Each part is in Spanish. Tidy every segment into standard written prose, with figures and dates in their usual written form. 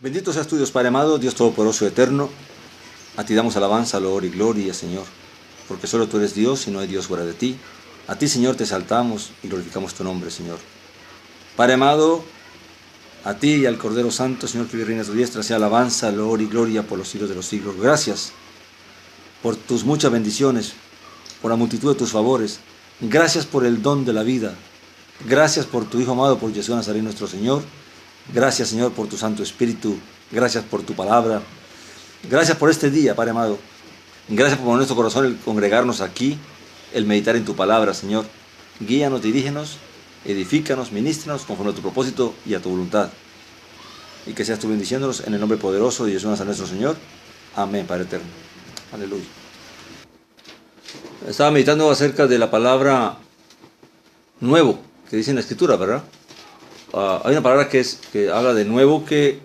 Bendito seas tú, Dios Padre amado, Dios Todopoderoso y Eterno. A ti damos alabanza, loor y gloria, Señor, porque solo tú eres Dios y no hay Dios fuera de ti. A ti, Señor, te exaltamos y glorificamos tu nombre, Señor. Padre amado, a ti y al Cordero Santo, Señor, que vive y reina a tu diestra, sea alabanza, loor y gloria por los siglos de los siglos. Gracias por tus muchas bendiciones, por la multitud de tus favores. Gracias por el don de la vida. Gracias por tu Hijo amado, por Jesús Nazaret nuestro Señor. Gracias, Señor, por tu Santo Espíritu. Gracias por tu palabra. Gracias por este día, Padre amado. Gracias por poner en nuestro corazón el congregarnos aquí, el meditar en tu palabra, Señor. Guíanos, dirígenos, edifícanos, ministranos conforme a tu propósito y a tu voluntad. Y que seas tú bendiciéndonos en el nombre poderoso de Jesús Nazaret nuestro Señor. Amén, Padre eterno. Aleluya. Estaba meditando acerca de la palabra nuevo, que dice en la Escritura, ¿verdad? Hay una palabra que habla de nuevo, que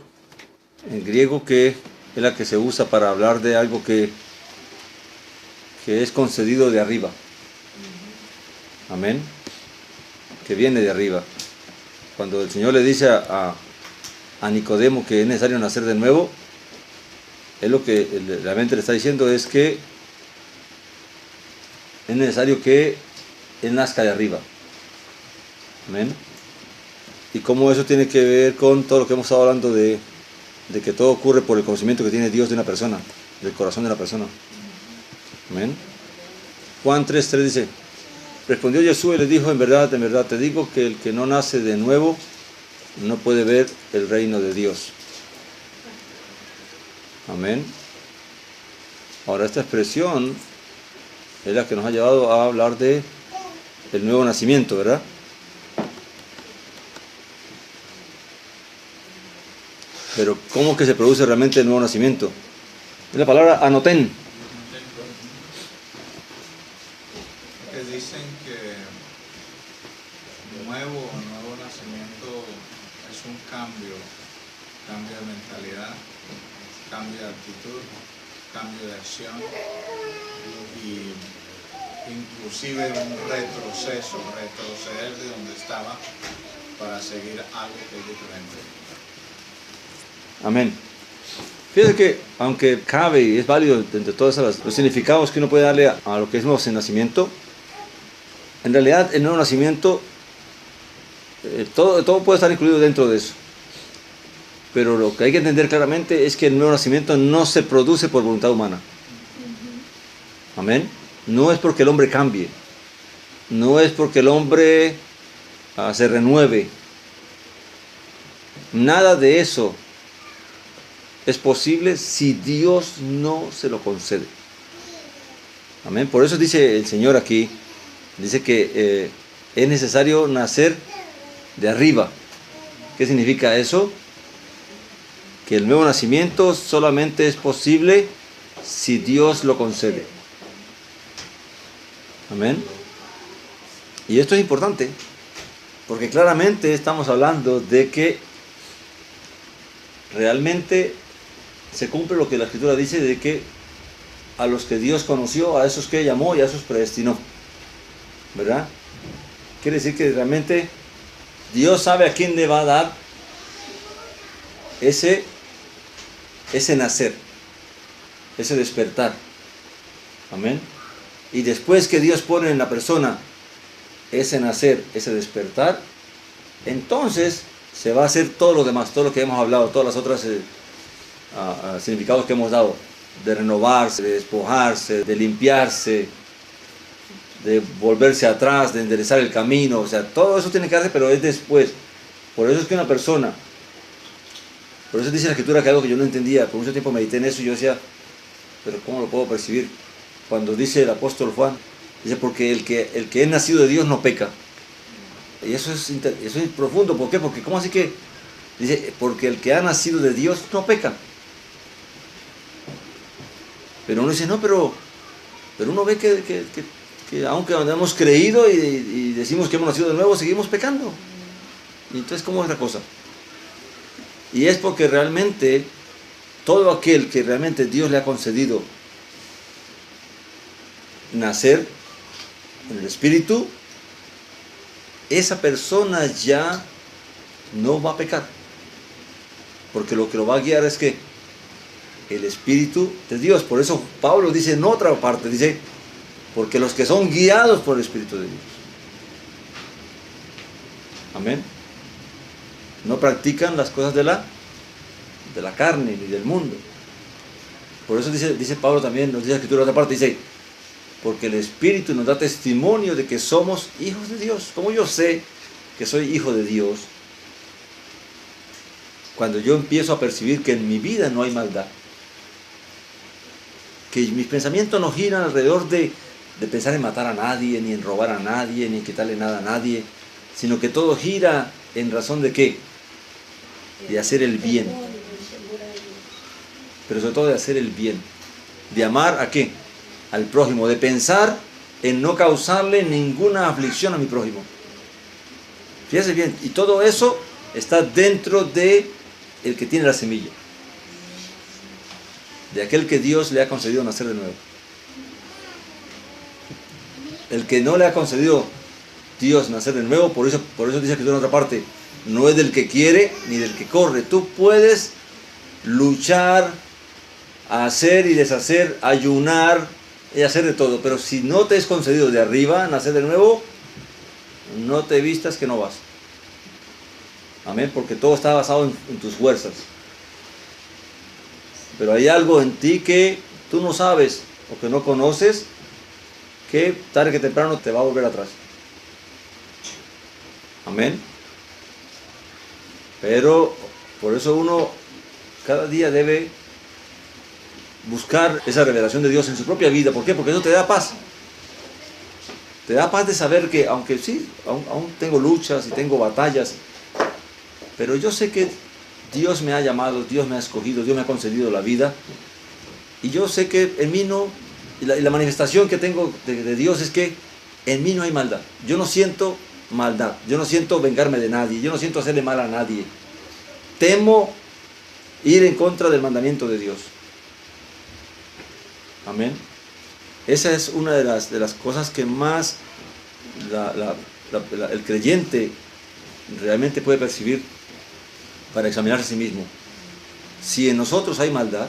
en griego que es la que se usa para hablar de algo que es concedido de arriba. Amén. Que viene de arriba. Cuando el Señor le dice a Nicodemo que es necesario nacer de nuevo, es lo que realmente le está diciendo es que es necesario que Él nazca de arriba. Amén. Y cómo eso tiene que ver con todo lo que hemos estado hablando de que todo ocurre por el conocimiento que tiene Dios de una persona, del corazón de la persona. Amén. Juan 3:3 dice: respondió Jesús y le dijo, en verdad te digo que el que no nace de nuevo no puede ver el reino de Dios. Amén. Ahora, esta expresión es la que nos ha llevado a hablar de el nuevo nacimiento, ¿verdad? Pero ¿cómo que se produce realmente el nuevo nacimiento? Es la palabra anoten. Que dicen que nuevo nacimiento es un cambio de mentalidad, cambio de actitud, cambio de acción y inclusive un retroceder de donde estaba para seguir algo que es diferente. Amén. Fíjate que, aunque cabe y es válido entre todos los significados que uno puede darle a lo que es nuevo nacimiento, en realidad el nuevo nacimiento, todo puede estar incluido dentro de eso. Pero lo que hay que entender claramente es que el nuevo nacimiento no se produce por voluntad humana. Amén. No es porque el hombre cambie, no es porque el hombre se renueve. Nada de eso es posible si Dios no se lo concede. Amén. Por eso dice el Señor aquí, dice que es necesario nacer de arriba. ¿Qué significa eso? Que el nuevo nacimiento solamente es posible si Dios lo concede. Amén. Y esto es importante, porque claramente estamos hablando de que realmente se cumple lo que la Escritura dice, de que a los que Dios conoció, a esos que llamó y a esos predestinó, ¿verdad? Quiere decir que realmente Dios sabe a quién le va a dar ese nacer, ese despertar. Amén. Y después que Dios pone en la persona ese nacer, ese despertar, entonces se va a hacer todo lo demás, todo lo que hemos hablado, todas las otras significados que hemos dado, de renovarse, de despojarse, de limpiarse, de volverse atrás, de enderezar el camino. O sea, todo eso tiene que hacerse, pero es después. Por eso es que una persona, por eso dice la Escritura que algo que yo no entendía, por mucho tiempo medité en eso y yo decía, pero ¿cómo lo puedo percibir? Cuando dice el apóstol Juan, dice, porque el que es nacido de Dios no peca. Y eso es profundo. ¿Por qué? Porque ¿cómo así que? Dice, porque el que ha nacido de Dios no peca. Pero uno dice, no, pero uno ve que aunque hemos creído y decimos que hemos nacido de nuevo, seguimos pecando. Y entonces, ¿cómo es la cosa? Y es porque realmente todo aquel que realmente Dios le ha concedido nacer en el Espíritu, esa persona ya no va a pecar. Porque lo que lo va a guiar es que el Espíritu de Dios. Por eso Pablo dice en otra parte, dice, porque los que son guiados por el Espíritu de Dios. Amén. No practican las cosas de la carne ni del mundo. Por eso dice Pablo también, nos dice la Escritura en otra parte, dice, porque el Espíritu nos da testimonio de que somos hijos de Dios. ¿Cómo yo sé que soy hijo de Dios? Cuando yo empiezo a percibir que en mi vida no hay maldad. Que mis pensamientos no giran alrededor de pensar en matar a nadie, ni en robar a nadie, ni en quitarle nada a nadie, sino que todo gira en razón de ¿qué? De hacer el bien. Pero sobre todo de hacer el bien. De amar ¿a qué? Al prójimo. De pensar en no causarle ninguna aflicción a mi prójimo. Fíjese bien. Y todo eso está dentro de el que tiene la semilla. De aquel que Dios le ha concedido nacer de nuevo. El que no le ha concedido Dios nacer de nuevo, por eso dice que en otra parte, no es del que quiere ni del que corre. Tú puedes luchar, hacer y deshacer, ayunar y hacer de todo, pero si no te es concedido de arriba nacer de nuevo, no te vistas que no vas. Amén, porque todo está basado en tus fuerzas. Pero hay algo en ti que tú no sabes o que no conoces, que tarde que temprano te va a volver atrás. Amén. Pero por eso uno cada día debe buscar esa revelación de Dios en su propia vida. ¿Por qué? Porque eso te da paz. Te da paz de saber que aunque sí, aún tengo luchas y tengo batallas, pero yo sé que Dios me ha llamado, Dios me ha escogido, Dios me ha concedido la vida. Y yo sé que en mí no, y la manifestación que tengo de Dios es que en mí no hay maldad. Yo no siento maldad, yo no siento vengarme de nadie, yo no siento hacerle mal a nadie. Temo ir en contra del mandamiento de Dios. Amén. Esa es una de las cosas que más el creyente realmente puede percibir para examinarse a sí mismo. Si en nosotros hay maldad,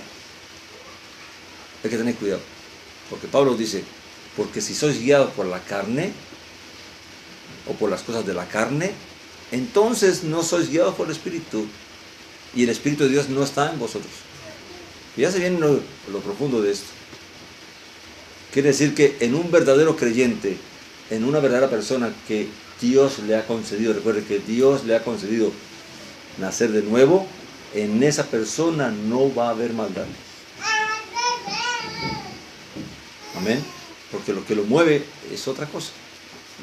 hay que tener cuidado. Porque Pablo dice, porque si sois guiados por la carne, o por las cosas de la carne, entonces no sois guiados por el Espíritu, y el Espíritu de Dios no está en vosotros. Fíjate bien lo profundo de esto. Quiere decir que en un verdadero creyente, en una verdadera persona que Dios le ha concedido, recuerde que Dios le ha concedido nacer de nuevo, en esa persona no va a haber maldad. Amén. Porque lo que lo mueve es otra cosa.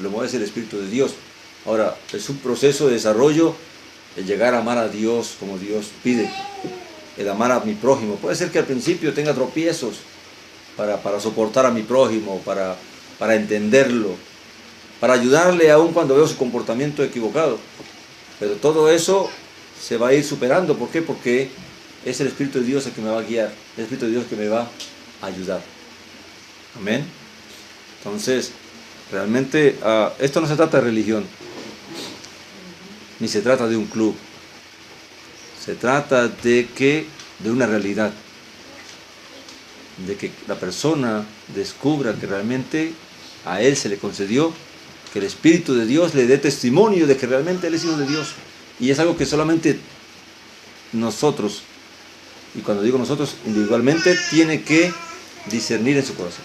Lo mueve es el Espíritu de Dios. Ahora, es un proceso de desarrollo, el llegar a amar a Dios como Dios pide, el amar a mi prójimo. Puede ser que al principio tenga tropiezos para soportar a mi prójimo, para entenderlo, para ayudarle aún cuando veo su comportamiento equivocado. Pero todo eso se va a ir superando. ¿Por qué? Porque es el Espíritu de Dios el que me va a guiar, el Espíritu de Dios que me va a ayudar. Amén. Entonces, realmente esto no se trata de religión, ni se trata de un club. Se trata de una realidad, de que la persona descubra que realmente a él se le concedió, que el Espíritu de Dios le dé testimonio de que realmente él es hijo de Dios. Y es algo que solamente nosotros, y cuando digo nosotros, individualmente, tiene que discernir en su corazón.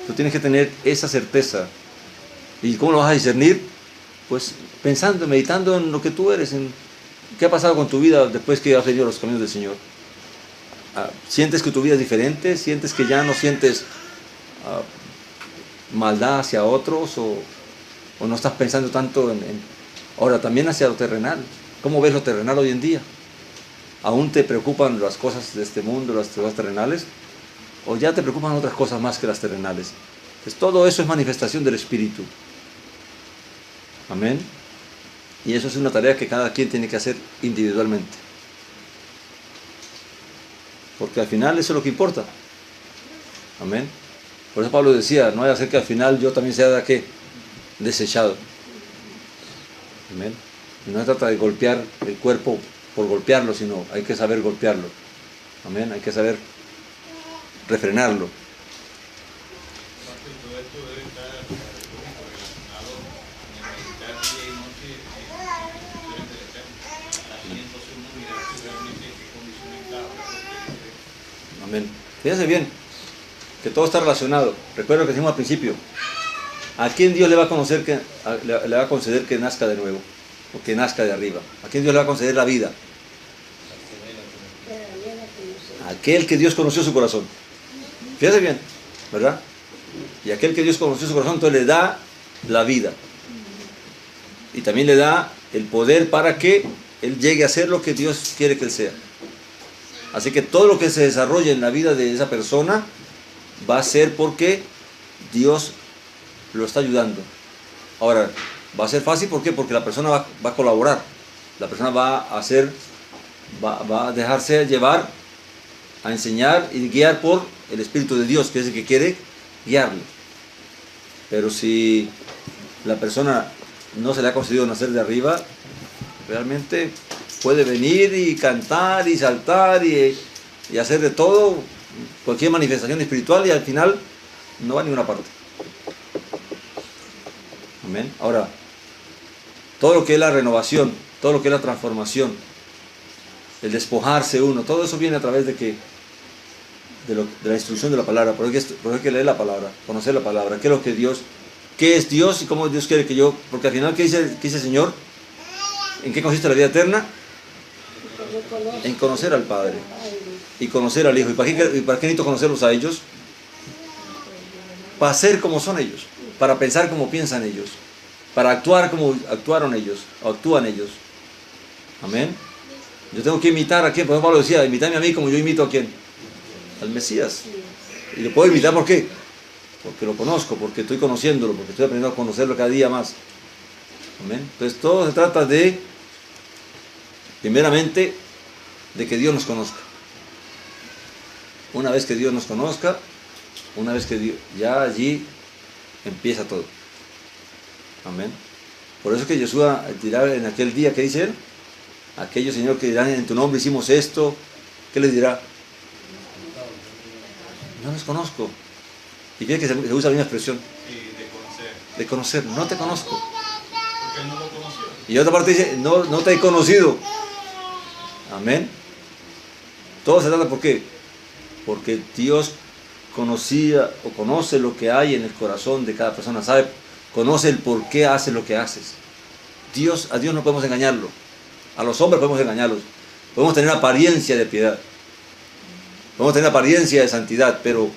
Tú tienes que tener esa certeza. ¿Y cómo lo vas a discernir? Pues pensando, meditando en lo que tú eres, en qué ha pasado con tu vida después que has venido a los caminos del Señor. ¿Sientes que tu vida es diferente? ¿Sientes que ya no sientes maldad hacia otros? ¿O no estás pensando tanto ahora también hacia lo terrenal? ¿Cómo ves lo terrenal hoy en día? ¿Aún te preocupan las cosas de este mundo, las cosas terrenales? ¿O ya te preocupan otras cosas más que las terrenales? Pues todo eso es manifestación del Espíritu. Amén. Y eso es una tarea que cada quien tiene que hacer individualmente. Porque al final eso es lo que importa. Amén. Por eso Pablo decía, no vaya a ser que al final yo también sea de qué, desechado. Amén. Y no se trata de golpear el cuerpo por golpearlo, sino hay que saber golpearlo. Amén, hay que saber refrenarlo. Amén. Fíjense bien que todo está relacionado. Recuerdo lo que dijimos al principio. ¿A quién Dios le va a le va a conceder que nazca de nuevo? O que nazca de arriba. ¿A quién Dios le va a conceder la vida? A aquel que Dios conoció su corazón. Fíjense bien, ¿verdad? Y aquel que Dios conoció su corazón, entonces le da la vida. Y también le da el poder para que él llegue a ser lo que Dios quiere que él sea. Así que todo lo que se desarrolle en la vida de esa persona va a ser porque Dios lo está ayudando. Ahora, va a ser fácil, ¿por qué? Porque la persona va a colaborar. La persona va a dejarse llevar, a enseñar y guiar por el Espíritu de Dios, que es el que quiere guiarle. Pero si la persona no se le ha concedido nacer de arriba, realmente puede venir y cantar y saltar y hacer de todo, cualquier manifestación espiritual, y al final no va a ninguna parte. Amén. Ahora, todo lo que es la renovación, todo lo que es la transformación, el despojarse uno, todo eso viene a través de la instrucción de la palabra. Por eso hay que leer la palabra, conocer la palabra, qué es Dios y cómo Dios quiere que yo, porque al final, ¿qué dice el Señor? ¿En qué consiste la vida eterna? En conocer al Padre y conocer al Hijo. ¿Y para qué necesito conocerlos a ellos? Para ser como son ellos, para pensar como piensan ellos, para actuar como actuaron ellos, o actúan ellos. Amén. Yo tengo que imitar a quién. Por ejemplo, Pablo decía, imitadme a mí como yo imito a quién. Al Mesías. Y lo puedo imitar, ¿por qué? Porque lo conozco, porque estoy conociéndolo, porque estoy aprendiendo a conocerlo cada día más. Amén. Entonces todo se trata de, primeramente, de que Dios nos conozca. Una vez que Dios nos conozca, una vez que Dios, ya allí empieza todo. Amén. Por eso que Yeshua dirá en aquel día, ¿qué dice él? Aquellos, Señor, que dirán en tu nombre hicimos esto, ¿qué les dirá? No los conozco. Y fíjate que se usa la misma expresión. De conocer. No te conozco. Porque él no lo conoció. Y otra parte dice, no te he conocido. Amén. Todo se trata, ¿por qué? Porque Dios conocía o conoce lo que hay en el corazón de cada persona. Conoce el por qué hace lo que haces. A Dios no podemos engañarlo. A los hombres podemos engañarlos. Podemos tener apariencia de piedad. Podemos tener apariencia de santidad, pero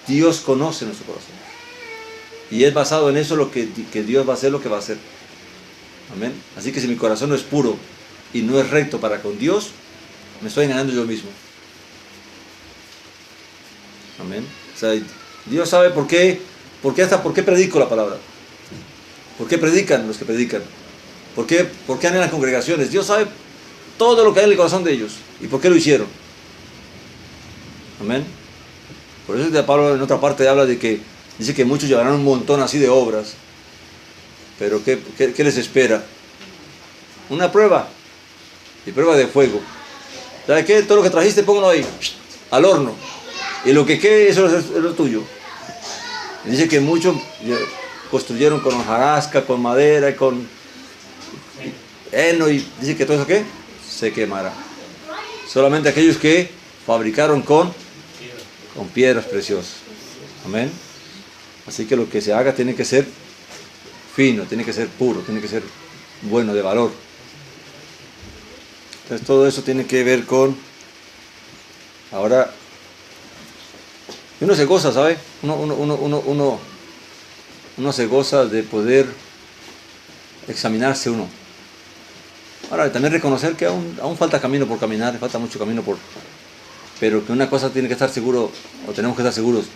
Dios conoce nuestro corazón. Y es basado en eso lo que Dios va a hacer lo que va a hacer. Amén. Así que si mi corazón no es puro y no es recto para con Dios, me estoy engañando yo mismo. Amén. O sea, Dios sabe por qué predico la palabra. ¿Por qué predican los que predican? ¿Por qué andan en las congregaciones? Dios sabe todo lo que hay en el corazón de ellos. ¿Y por qué lo hicieron? Amén. Por eso Pablo en otra parte habla de que dice que muchos llevarán un montón así de obras. Pero ¿qué les espera? Una prueba. Y prueba de fuego. ¿Sabes qué? Todo lo que trajiste, póngalo ahí, al horno. Y lo que quede, eso es lo tuyo. Y dice que muchos construyeron con hojarasca, con madera, con heno, y dice que todo eso, ¿qué? Se quemará. Solamente aquellos que fabricaron con piedras preciosas. Amén. Así que lo que se haga tiene que ser fino, tiene que ser puro, tiene que ser bueno, de valor. Entonces todo eso tiene que ver con... Ahora, uno se goza, ¿sabe? Uno se goza de poder examinarse uno. Ahora, también reconocer que aún falta camino por caminar, falta mucho camino pero que una cosa tiene que estar seguro, o tenemos que estar seguros,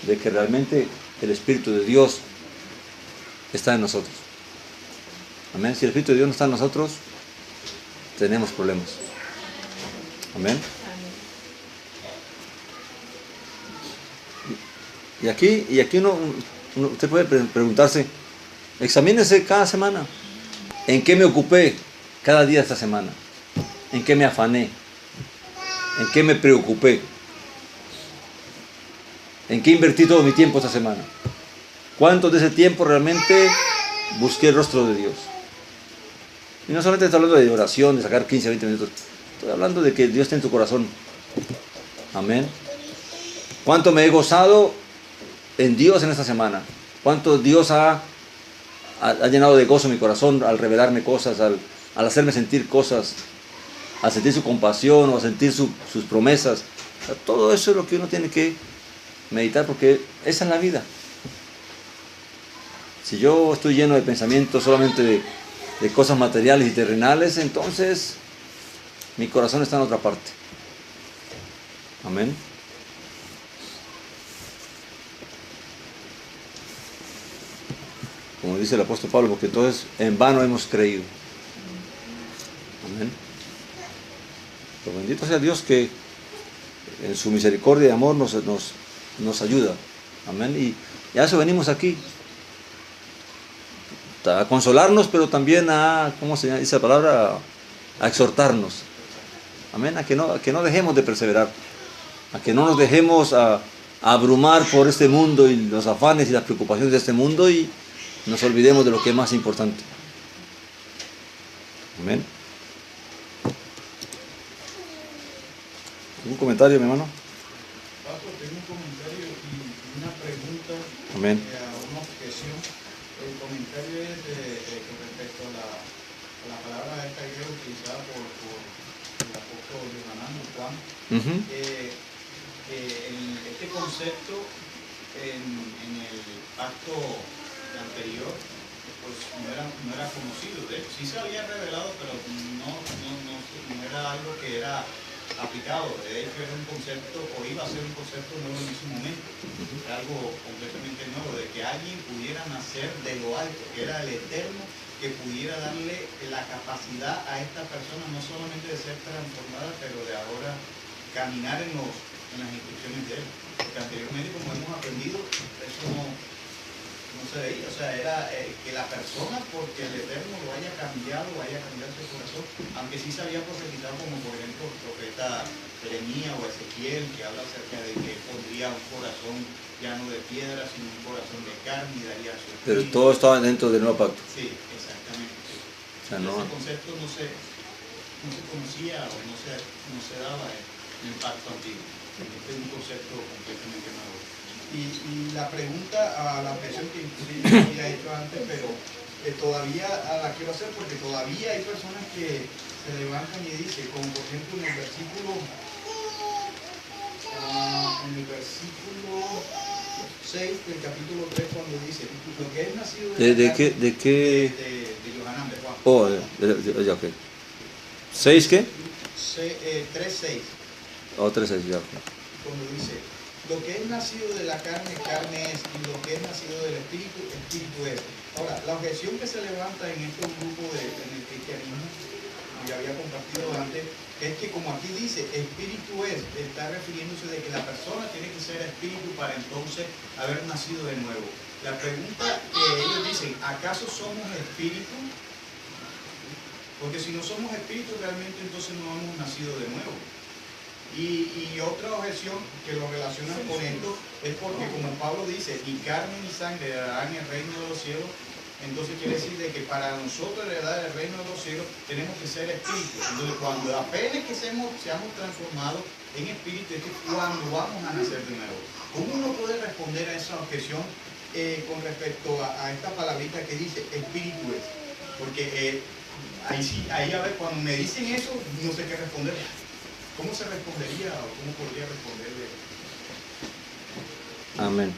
de que realmente el Espíritu de Dios está en nosotros. Amén. Si el Espíritu de Dios no está en nosotros, tenemos problemas. Amén. Y aquí usted puede preguntarse, examínese cada semana. ¿En qué me ocupé cada día de esta semana? ¿En qué me afané? ¿En qué me preocupé? ¿En qué invertí todo mi tiempo esta semana? ¿Cuánto de ese tiempo realmente busqué el rostro de Dios? Y no solamente estoy hablando de oración, de sacar 15, 20 minutos. Estoy hablando de que Dios está en tu corazón. Amén. ¿Cuánto me he gozado en Dios en esta semana? ¿Cuánto Dios ha llenado de gozo mi corazón al revelarme cosas, al hacerme sentir cosas, al sentir su compasión o a sentir sus promesas? O sea, todo eso es lo que uno tiene que meditar, porque esa es la vida. Si yo estoy lleno de pensamientos solamente de cosas materiales y terrenales, entonces mi corazón está en otra parte. Amén. Como dice el apóstol Pablo, porque entonces en vano hemos creído. Amén. Pero bendito sea Dios que en su misericordia y amor nos ayuda. Amén. Y a eso venimos aquí. A consolarnos, pero también a, ¿cómo se dice la palabra? A exhortarnos. Amén. A que no dejemos de perseverar. A que no nos dejemos abrumar por este mundo y los afanes y las preocupaciones de este mundo y nos olvidemos de lo que es más importante. Amén. ¿Algún comentario, mi hermano? Pastor, tengo un comentario y una pregunta. Amén. A una objeción. El comentario es con respecto a la palabra esta griega utilizada por el apóstol Yohanan, Juan. Este concepto en el pacto anterior pues no era conocido. De hecho, sí se había revelado, pero no era algo que era aplicado. De hecho, era un concepto, o iba a ser un concepto nuevo en ese momento. Era algo completamente nuevo, de que alguien pudiera nacer de lo alto, que era el Eterno, que pudiera darle la capacidad a esta persona no solamente de ser transformada, pero de ahora caminar en las instrucciones de Él. Porque anteriormente, como hemos aprendido, eso no se veía. O sea, era que la persona, porque el Eterno lo haya cambiado su corazón, aunque sí se había profetizado, como por ejemplo el profeta Jeremías o Ezequiel, que habla acerca de que pondría un corazón ya no de piedra, sino un corazón de carne y daría su espíritu. Pero todo estaba dentro del nuevo pacto. Sí, exactamente. Sí. O sea, no. Ese concepto no se conocía o no se daba en el pacto antiguo. Este es un concepto completamente nuevo. Y la pregunta a la objeción que inclusive yo había hecho antes, pero todavía la quiero hacer porque todavía hay personas que se levantan y dicen, como por ejemplo en el versículo 6 del capítulo 3, cuando dice, lo que es nacido ¿De qué? De Yohanan, de Juan. Oh, ya, ok. ¿6 qué? 3:6. Oh, 3:6, ya. Cuando dice, lo que es nacido de la carne, carne es, y lo que es nacido del espíritu, espíritu es. Ahora, la objeción que se levanta en estos grupos en el cristianismo, como ya había compartido antes, es que como aquí dice, espíritu es, está refiriéndose de que la persona tiene que ser espíritu para entonces haber nacido de nuevo. La pregunta que ellos dicen, ¿acaso somos espíritu? Porque si no somos espíritu, realmente entonces no hemos nacido de nuevo. Y otra objeción que lo relacionan con esto es porque, como Pablo dice, ni carne ni sangre heredarán el reino de los cielos. Entonces quiere decir de que para nosotros heredar el reino de los cielos tenemos que ser espíritu. Entonces cuando apenas que seamos transformados en espíritu es que cuando vamos a nacer de nuevo. ¿Cómo uno puede responder a esa objeción con respecto a esta palabrita que dice espíritu es? Porque ahí a ver, cuando me dicen eso, no sé qué responder. ¿Cómo se respondería o cómo podría responderle? Amén.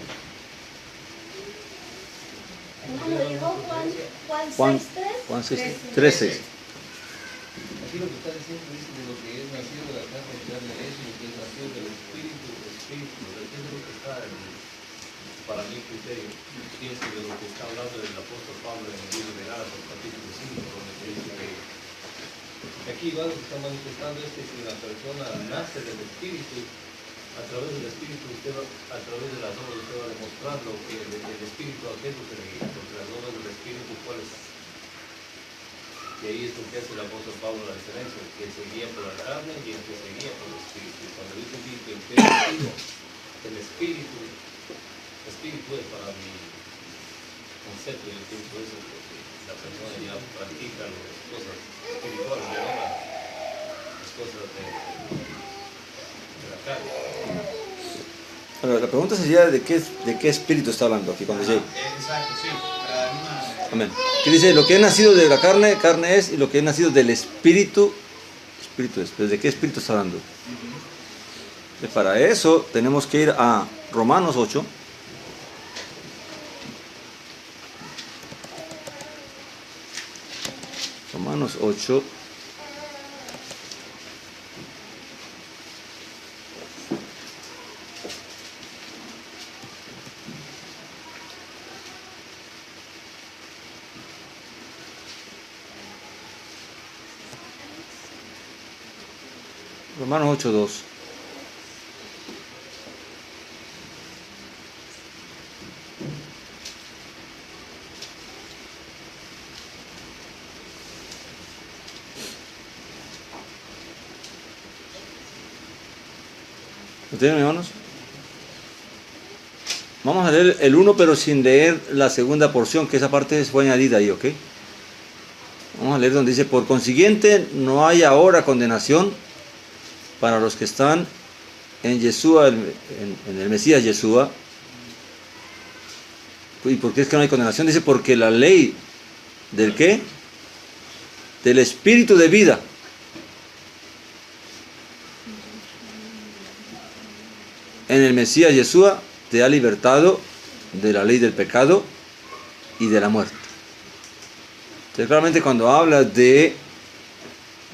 ¿Cómo dijo Juan 3:6. Aquí lo que está diciendo dice de lo que es nacido de la carne, carne es, y lo que es nacido del espíritu, espíritu. ¿Qué es lo que está para mi criterio? Pienso de lo que está hablando del apóstol Pablo en el libro de Gálatas, capítulo 5, donde dice que aquí igual lo que está manifestando es que si la persona nace del espíritu, a través del espíritu, a través de las obras, usted va a demostrar lo que el espíritu, a qué es lo que le guía, porque las obras del espíritu, ¿cuáles son? Y ahí es lo que hace el apóstol Pablo la diferencia, que se guía por la carne y el que se guía por el espíritu. Cuando dice aquí que el espíritu es para mi concepto del espíritu, eso es porque la persona ya practica las cosas espirituales, ya no las cosas de la carne. Ahora, la pregunta sería de qué espíritu está hablando aquí cuando llegue. Exacto, sí. Amén. Que dice, lo que es nacido de la carne, carne es, y lo que es nacido del espíritu, espíritu es. ¿Pero de qué espíritu está hablando? Para eso tenemos que ir a Romanos 8. Romanos 8. Romanos 8:2. ¿Lo tienen, hermanos? Vamos a leer el 1, pero sin leer la segunda porción, que esa parte fue añadida ahí, ¿ok? Vamos a leer donde dice, por consiguiente, no hay ahora condenación para los que están en Yeshua, en el Mesías Yeshua. ¿Y por qué es que no hay condenación? Dice, porque la ley ¿del qué? Del espíritu de vida. En el Mesías Yeshua te ha libertado de la ley del pecado y de la muerte. Entonces, claramente cuando habla de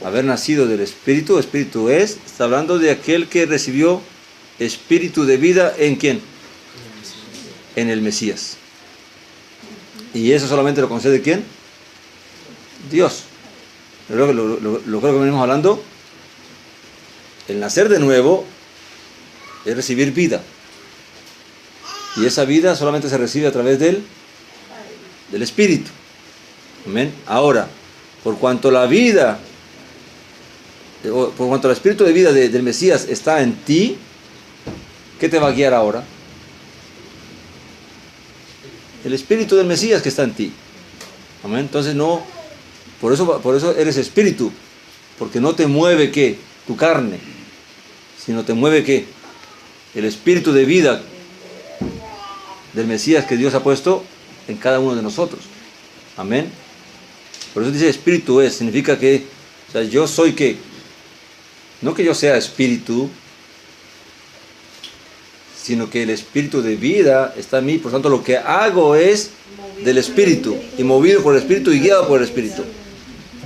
haber nacido del Espíritu, Espíritu está hablando de aquel que recibió espíritu de vida, ¿en quién? En el Mesías. Y eso solamente lo concede ¿quién? Dios. Lo que venimos hablando, el nacer de nuevo es recibir vida. Y esa vida solamente se recibe a través del Espíritu. Amén. Ahora, por cuanto la vida, por cuanto el espíritu de vida del Mesías está en ti, ¿qué te va a guiar ahora? El espíritu del Mesías que está en ti. Amén. Entonces no, por eso eres espíritu, porque no te mueve ¿qué? Tu carne, sino te mueve ¿qué? El espíritu de vida del Mesías que Dios ha puesto en cada uno de nosotros. Amén. Por eso dice espíritu significa que, o sea, yo soy que, no que yo sea espíritu, sino que el espíritu de vida está en mí, por tanto lo que hago es del espíritu, y movido por el espíritu y guiado por el espíritu.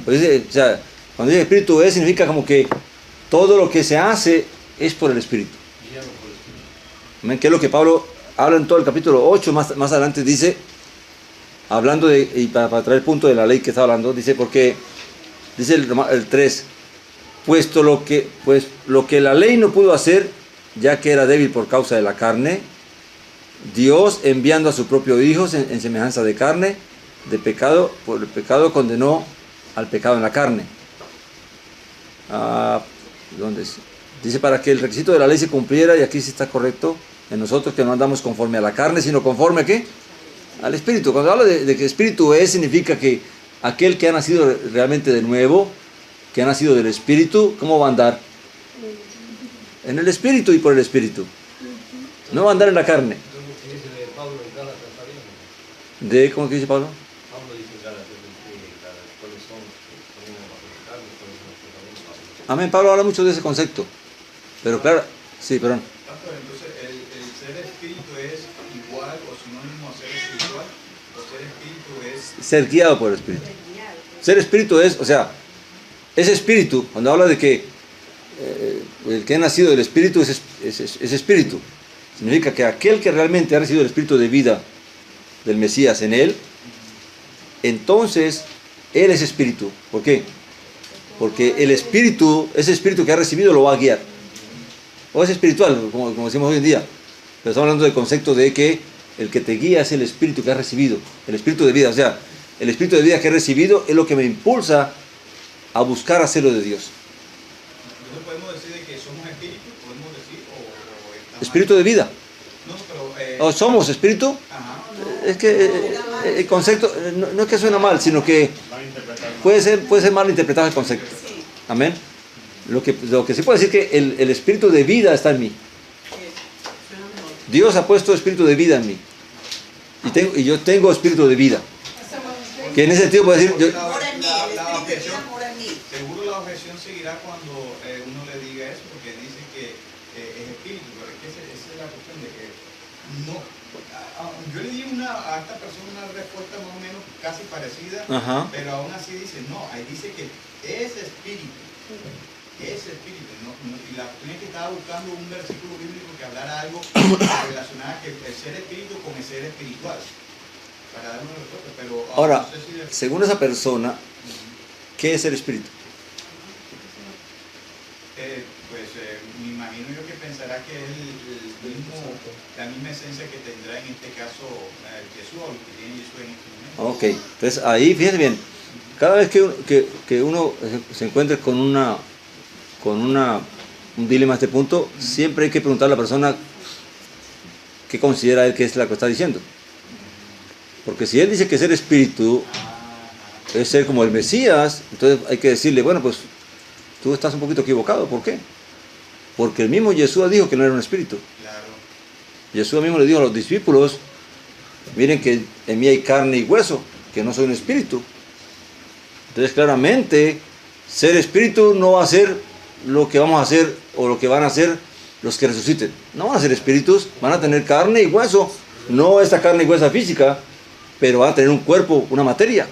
Pues dice, o sea, cuando dice espíritu significa como que todo lo que se hace es por el espíritu. Amén, que es lo que Pablo habla en todo el capítulo 8, más adelante dice, hablando de, y para traer el punto de la ley que está hablando, dice, porque, dice el 3, puesto lo que la ley no pudo hacer, ya que era débil por causa de la carne, Dios, enviando a su propio Hijo en semejanza de carne, de pecado, por el pecado condenó al pecado en la carne. ¿Dónde es? Dice, para que el requisito de la ley se cumpliera, y aquí sí está correcto, en nosotros que no andamos conforme a la carne, sino conforme ¿a qué? Al espíritu. Cuando habla de que espíritu significa que aquel que ha nacido realmente de nuevo, que ha nacido del espíritu, ¿cómo va a andar? En el espíritu y por el espíritu. No va a andar en la carne. ¿De cómo que dice Pablo? Amén, Pablo habla mucho de ese concepto. Pero claro, sí, perdón. Entonces, el ser espíritu es igual o sinónimo a ser espiritual, o ser espíritu es ser guiado por el espíritu. Ser espíritu o sea, ese espíritu, cuando habla de que el que ha nacido del espíritu es espíritu, significa que aquel que realmente ha recibido el espíritu de vida del Mesías en él, entonces él es espíritu. ¿Por qué? Porque el espíritu, ese espíritu que ha recibido lo va a guiar. O es espiritual, como decimos hoy en día. Pero estamos hablando del concepto de que el que te guía es el espíritu que has recibido, el espíritu de vida. O sea, el espíritu de vida que he recibido es lo que me impulsa a buscar hacerlo de Dios. Entonces podemos decir de que somos espíritus, podemos decir, o está mal. Espíritu de vida. No, pero... ¿O somos espíritu? Ajá. Es que el concepto, no es que suena mal, sino que puede ser mal interpretado el concepto. Amén. Lo que sí puede decir que el espíritu de vida está en mí. Dios ha puesto espíritu de vida en mí. Y yo tengo espíritu de vida. Que en ese sentido puede decir... La objeción, seguro la objeción seguirá cuando uno le diga eso, porque dice que es espíritu, pero es que esa es la cuestión de que no... Yo le di a esta persona una respuesta más o menos casi parecida, Ajá. pero aún así dice, no, ahí dice que es espíritu. Es espíritu, y la cuestión es que estaba buscando un versículo bíblico que hablara algo relacionado que el ser espíritu con el ser espiritual, para dar una respuesta, pero Ahora, no sé si según esa persona, ¿qué es el espíritu? me imagino yo que pensará que es la misma esencia que tendrá en este caso Jesús, o lo que tiene Jesús en este momento. Ok, entonces ahí, fíjense bien, cada vez que uno se encuentre con un dilema a este punto, siempre hay que preguntar a la persona qué considera él que es la que está diciendo. Porque si él dice que ser espíritu es ser como el Mesías, entonces hay que decirle, bueno, pues tú estás un poquito equivocado. ¿Por qué? Porque el mismo Yeshua dijo que no era un espíritu. Claro. Yeshua mismo le dijo a los discípulos, miren que en mí hay carne y hueso, que no soy un espíritu. Entonces claramente, ser espíritu no va a ser lo que vamos a hacer o lo que van a hacer los que resuciten. No van a ser espíritus, van a tener carne y hueso, no esta carne y hueso física, pero van a tener un cuerpo, una materia.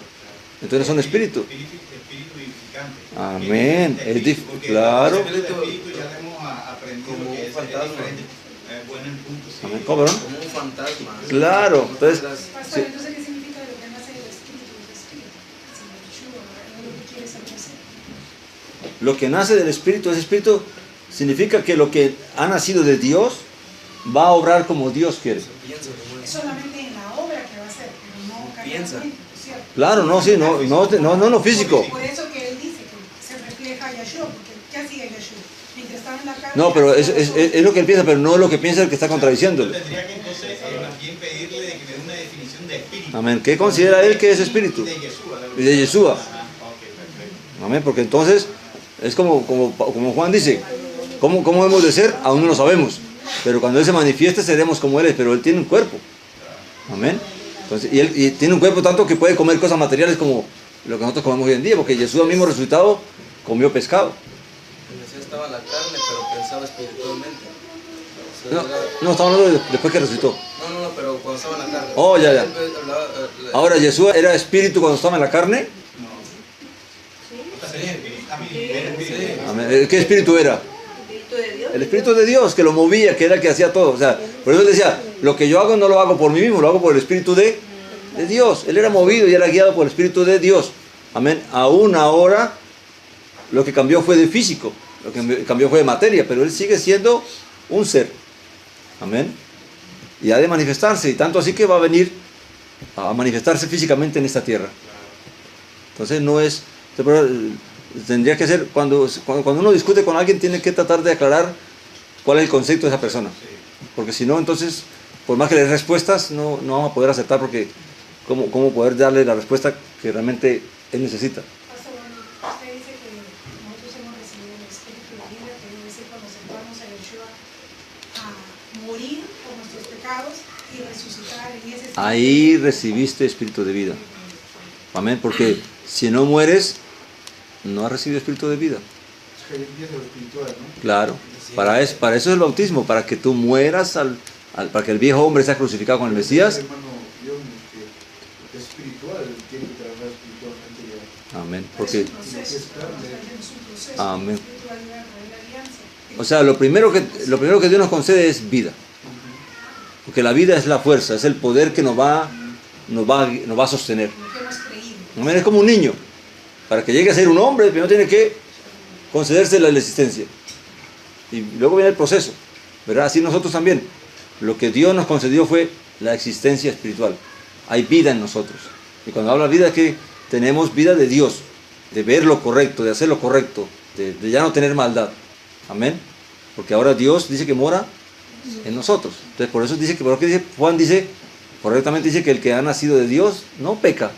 Entonces son espíritus. Espíritu vivificante. Amén. Porque Claro. el espíritu ya lo hemos aprendido Como que un es fantasma. diferente. Bueno, en punto, sí. Amén. ¿Cómo, perdón? Como un fantasma. Claro. Entonces, Pastor, entonces, ¿qué significa lo que nace del espíritu del espíritu? Si el Yeshua, no es lo que quieres hacer. lo que nace del espíritu, ese espíritu significa que lo que ha nacido de Dios va a obrar como Dios quiere. Es solamente en la obra que va a hacer, pero no carnalmente, ¿cierto? Claro, no, sí, no lo físico. Por eso que él dice que se refleja a Yeshua, porque ¿qué hacía Yeshua? Mientras estaba en la carne... No, pero es lo que él piensa, pero no es lo que piensa el que está contradiciéndole. Tendría que entonces más bien pedirle de que me dé una definición de espíritu. Amén. ¿Qué considera él que es espíritu? De Yeshua. Y de Yeshua. Ok, perfecto. Amén, porque entonces es como Juan dice, ¿cómo hemos de ser? Aún no lo sabemos. Pero cuando Él se manifieste seremos como Él es, pero Él tiene un cuerpo. Amén. Entonces, y tiene un cuerpo tanto que puede comer cosas materiales como lo que nosotros comemos hoy en día, porque Jesús mismo resucitado comió pescado. El Mesías estaba en la carne, pero pensaba espiritualmente. O sea, No, estamos hablando después que resucitó. no, pero cuando estaba en la carne. Oh, ya. Él hablaba, Ahora, ¿Jesús era espíritu cuando estaba en la carne? Amén. ¿Qué espíritu era? El espíritu de Dios, que lo movía, que era el que hacía todo. O sea, por eso él decía, lo que yo hago no lo hago por mí mismo, lo hago por el espíritu de Dios. Él era movido y era guiado por el espíritu de Dios. Amén. Aún ahora, lo que cambió fue de físico, lo que cambió fue de materia, pero él sigue siendo un ser. Amén. Y ha de manifestarse, y tanto así que va a venir a manifestarse físicamente en esta tierra. Entonces no es... Tendría que ser, cuando uno discute con alguien, tiene que tratar de aclarar cuál es el concepto de esa persona. Porque si no, entonces, por más que le des respuestas, no vamos a poder aceptar, porque ¿cómo poder darle la respuesta que realmente él necesita? Pastor, usted dice que nosotros hemos recibido el espíritu de vida, que debe ser cuando aceptamos a Yeshua a morir por nuestros pecados y resucitar en ese espíritu. Ahí recibiste espíritu de vida. Amén, porque si no mueres, no has recibido espíritu de vida. Es que empieza lo espiritual, ¿no? Claro, para eso es el bautismo, para que tú mueras, para que el viejo hombre sea crucificado con el Mesías. Hermano, yo que espiritual tiene que trabajar espiritualmente ya. Amén, Es porque... un proceso, es un proceso. Amén. La espiritualidad de la alianza. O sea, lo primero que Dios nos concede es vida. Porque la vida es la fuerza, es el poder que nos va a sostener. Lo que hemos creído. Amén, es como un niño. Para que llegue a ser un hombre, primero tiene que concederse la existencia. Y luego viene el proceso. ¿Verdad? Así nosotros también. Lo que Dios nos concedió fue la existencia espiritual. Hay vida en nosotros. Y cuando habla vida es que tenemos vida de Dios, de ver lo correcto, de hacer lo correcto, de ya no tener maldad. Amén. Porque ahora Dios dice que mora en nosotros. Entonces por eso dice que, por lo que dice, Juan dice, correctamente dice que el que ha nacido de Dios no peca.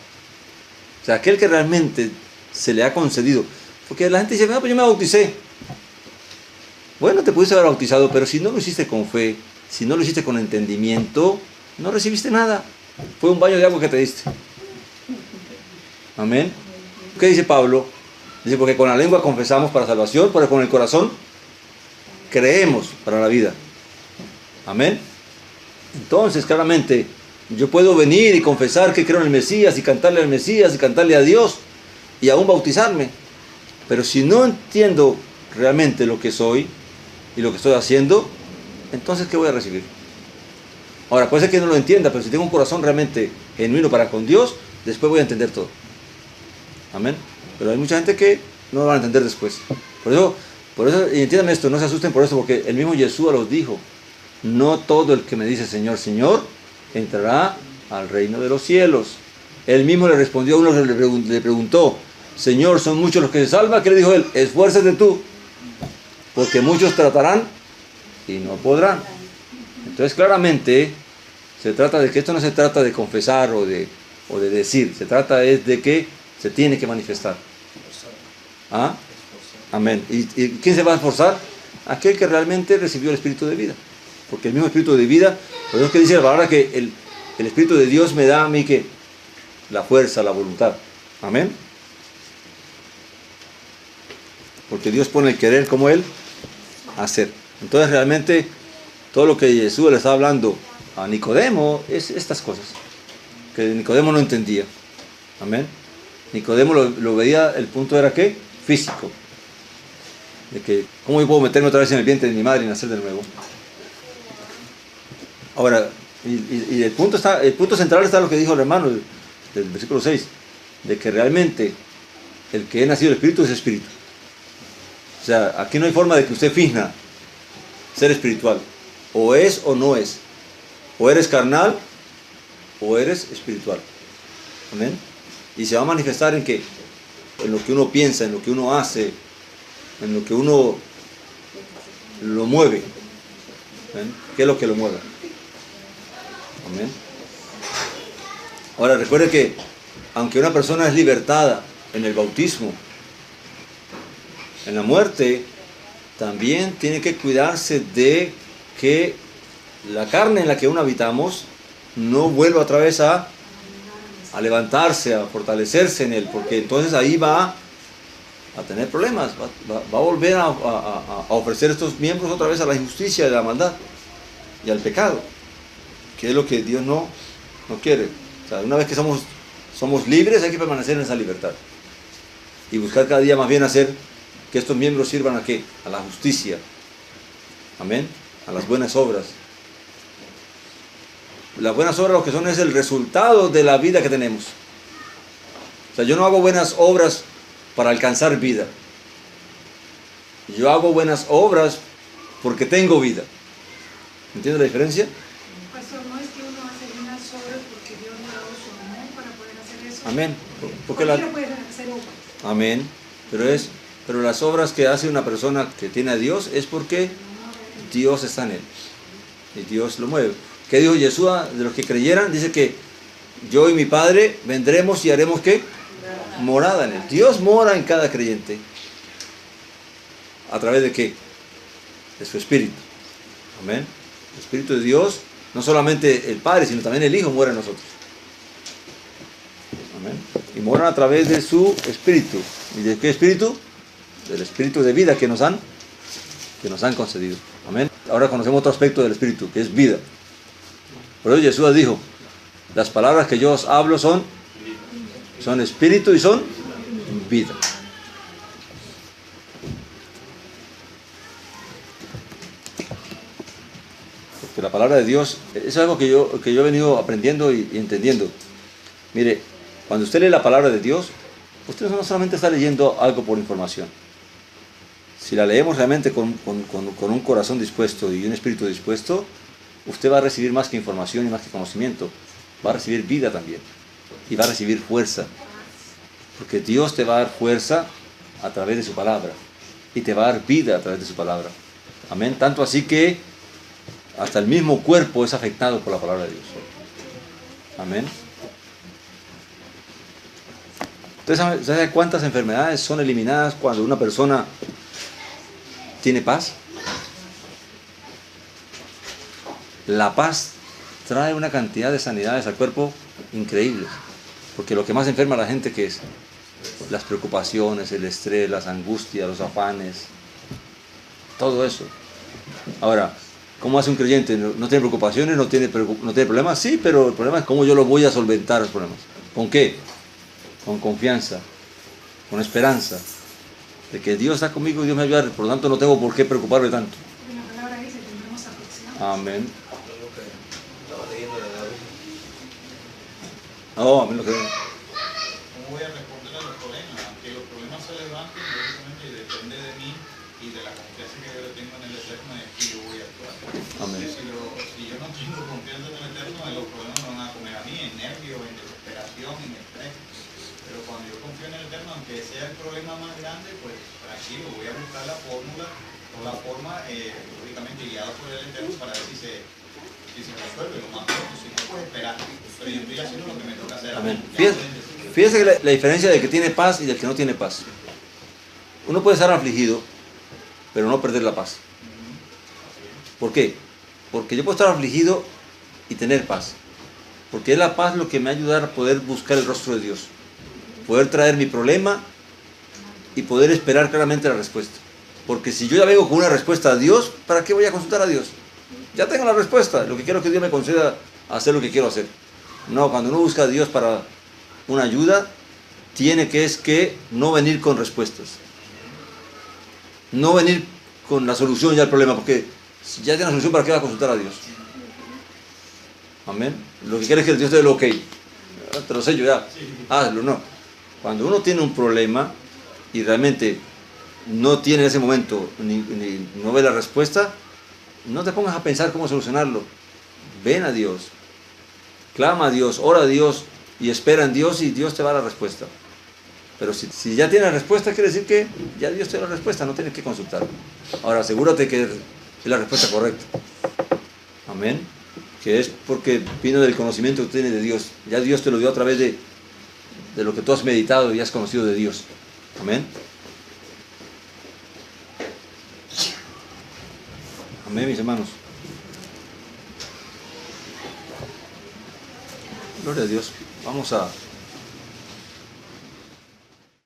O sea, aquel que realmente se le ha concedido. Porque la gente dice, pues yo me bauticé. Bueno, te pudiste haber bautizado, pero si no lo hiciste con fe, si no lo hiciste con entendimiento, no recibiste nada. Fue un baño de agua que te diste. Amén. ¿Qué dice Pablo? Dice, porque con la lengua confesamos para salvación, pero con el corazón creemos para la vida. Amén. Entonces, claramente, yo puedo venir y confesar que creo en el Mesías y cantarle al Mesías y cantarle a Dios y aún bautizarme. Pero si no entiendo realmente lo que soy y lo que estoy haciendo, entonces ¿qué voy a recibir? Ahora, puede ser que no lo entienda, pero si tengo un corazón realmente genuino para con Dios, después voy a entender todo. Amén. Pero hay mucha gente que no lo van a entender después. Por eso, y entiendan esto, no se asusten por eso, porque el mismo Jesús los dijo: no todo el que me dice Señor, Señor, entrará al reino de los cielos. Él mismo le respondió a uno que le preguntó: Señor, ¿son muchos los que se salvan? ¿Qué le dijo él? Esfuérzate tú, porque muchos tratarán y no podrán. Entonces claramente se trata de que esto no se trata de confesar o de decir, se trata es de que se tiene que manifestar. ¿Ah? Amén. ¿Y quién se va a esforzar? Aquel que realmente recibió el Espíritu de vida. Porque el mismo Espíritu de vida, por eso es que dice la palabra que el Espíritu de Dios me da a mí que la fuerza, la voluntad. Amén. Porque Dios pone el querer como Él hacer. Entonces realmente todo lo que Jesús le está hablando a Nicodemo es estas cosas que Nicodemo no entendía. Amén. Nicodemo lo veía, el punto era ¿qué? Físico. De que, ¿cómo yo puedo meterme otra vez en el vientre de mi madre y nacer de nuevo? Ahora, y el punto central está en lo que dijo el hermano del versículo 6, de que realmente el que es nacido del Espíritu es Espíritu. O sea, aquí no hay forma de que usted finja ser espiritual. O es o no es. O eres carnal o eres espiritual. Amén. Y se va a manifestar en qué? En lo que uno piensa, en lo que uno hace, en lo que uno lo mueve. ¿Amén? ¿Qué es lo que lo mueve? Amén. Ahora recuerde que aunque una persona es libertada en el bautismo, en la muerte, también tiene que cuidarse de que la carne en la que aún habitamos no vuelva otra vez a levantarse, a fortalecerse en él, porque entonces ahí va a tener problemas, va a volver a ofrecer estos miembros otra vez a la injusticia y a la maldad y al pecado, que es lo que Dios no quiere. O sea, una vez que somos libres, hay que permanecer en esa libertad y buscar cada día más bien hacer que estos miembros sirvan ¿a qué? A la justicia. Amén. A las buenas obras. Las buenas obras lo que son es el resultado de la vida que tenemos. O sea, yo no hago buenas obras para alcanzar vida. Yo hago buenas obras porque tengo vida. ¿Entiendes la diferencia? Pastor, no es que uno hace buenas obras porque Dios le ha dado su amor para poder hacer eso. Amén. Porque puede hacer obras. Amén. Pero las obras que hace una persona que tiene a Dios es porque Dios está en él. Y Dios lo mueve. ¿Qué dijo Jesús de los que creyeran? Dice que yo y mi Padre vendremos y haremos ¿qué? Morada en él. Dios mora en cada creyente. ¿A través de qué? De su Espíritu. Amén. El Espíritu de Dios, no solamente el Padre, sino también el Hijo mora en nosotros. Amén. Y moran a través de su Espíritu. ¿Y de qué Espíritu? Del Espíritu de vida que nos han concedido. Amén. Ahora conocemos otro aspecto del Espíritu, que es vida. Por eso Jesús dijo: las palabras que yo os hablo son Espíritu y son vida. Porque la palabra de Dios es algo que yo he venido aprendiendo y entendiendo. Mire, cuando usted lee la palabra de Dios, usted no solamente está leyendo algo por información. Si la leemos realmente con un corazón dispuesto y un espíritu dispuesto, usted va a recibir más que información y más que conocimiento. Va a recibir vida también. y va a recibir fuerza. Porque Dios te va a dar fuerza a través de su palabra. Y te va a dar vida a través de su palabra. Amén. Tanto así que hasta el mismo cuerpo es afectado por la palabra de Dios. Amén. Entonces, ¿sabe cuántas enfermedades son eliminadas cuando una persona tiene paz? La paz trae una cantidad de sanidades al cuerpo increíbles. Porque lo que más enferma a la gente, ¿qué es? Las preocupaciones, el estrés, las angustias, los afanes, todo eso. Ahora, ¿cómo hace un creyente? ¿No tiene preocupaciones? ¿No tiene problemas? Sí, pero el problema es cómo yo los voy a solventar los problemas. ¿Con qué? Con confianza, con esperanza, de que Dios está conmigo y Dios me ayuda, por lo tanto no tengo por qué preocuparme tanto. En la palabra dice que tendremos aflicción. Amén. Lo que estaba leyendo de David. Oh, amén lo que... ¿Cómo voy a responder a los problemas? Aunque los problemas se levanten, lógicamente depende de mí y de la confianza que yo le tengo en el Eterno, es que yo voy a actuar. Amén. Si yo no tengo confianza en el Eterno, los problemas me van a comer a mí en nervios, en desesperación, en estrés. Pero cuando yo confío en el Eterno, aunque sea el problema más grande, pues tranquilo, voy a buscar la fórmula o la forma, lógicamente guiado por el Eterno, para ver si se resuelve lo más pronto. Si no, pues esperar. Pero yo estoy haciendo lo que me toca hacer. Amén. Fíjese que la diferencia de que tiene paz y del que no tiene paz. Uno puede estar afligido, pero no perder la paz. ¿Por qué? Porque yo puedo estar afligido y tener paz. Porque es la paz lo que me va a ayudar a poder buscar el rostro de Dios. Poder traer mi problema y poder esperar claramente la respuesta. Porque si yo ya vengo con una respuesta a Dios, ¿para qué voy a consultar a Dios? Ya tengo la respuesta. Lo que quiero es que Dios me conceda hacer lo que quiero hacer. No, cuando uno busca a Dios para una ayuda, tiene que no venir con respuestas. No venir con la solución ya al problema, porque si ya tiene la solución, ¿para qué va a consultar a Dios? Amén. Lo que quiere es que Dios te dé el ok. Te lo sé yo ya. Hazlo, no. Cuando uno tiene un problema y realmente no tiene en ese momento no ve la respuesta, no te pongas a pensar cómo solucionarlo. Ven a Dios, clama a Dios, ora a Dios y espera en Dios y Dios te va a dar la respuesta. Pero si ya tienes la respuesta, quiere decir que ya Dios te da la respuesta, no tienes que consultar. Ahora asegúrate que es la respuesta correcta. Amén. Que es porque vino del conocimiento que tienes de Dios. Ya Dios te lo dio a través de lo que tú has meditado y has conocido de Dios. Amén. Amén, mis hermanos. Gloria a Dios. Vamos a